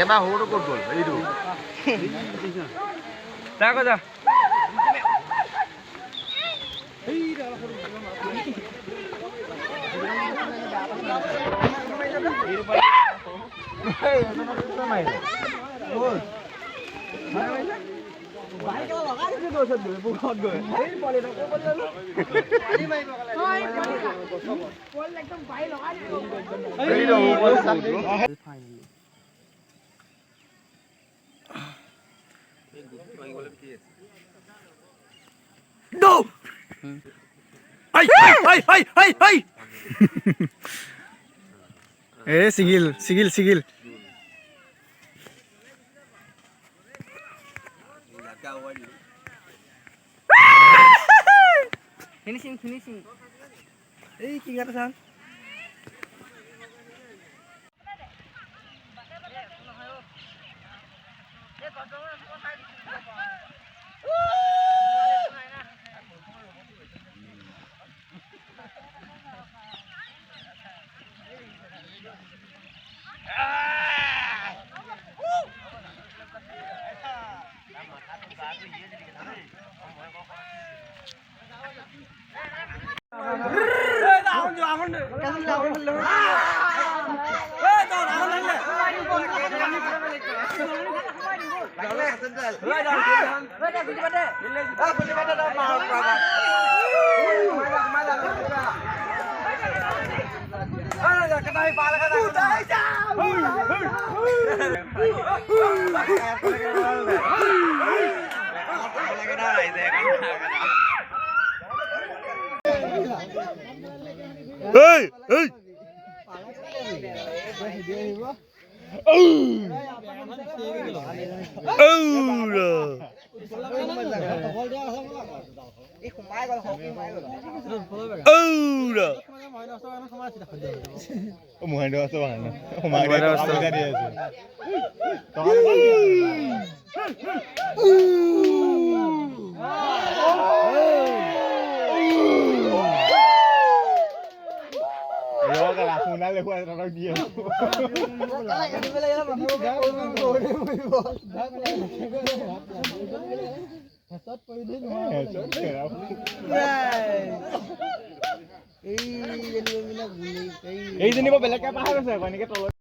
একেবাৰে সৰুটো ক'ত গ'ল এইটো যা আকৌ যা No! Ay! Ay! Ay! Ay! Ay! Sigil. Finishing. Eh, king atasan. Hey! Hey! এই জনী বেলেগকে পাহাৰ আছে এনেকে তলত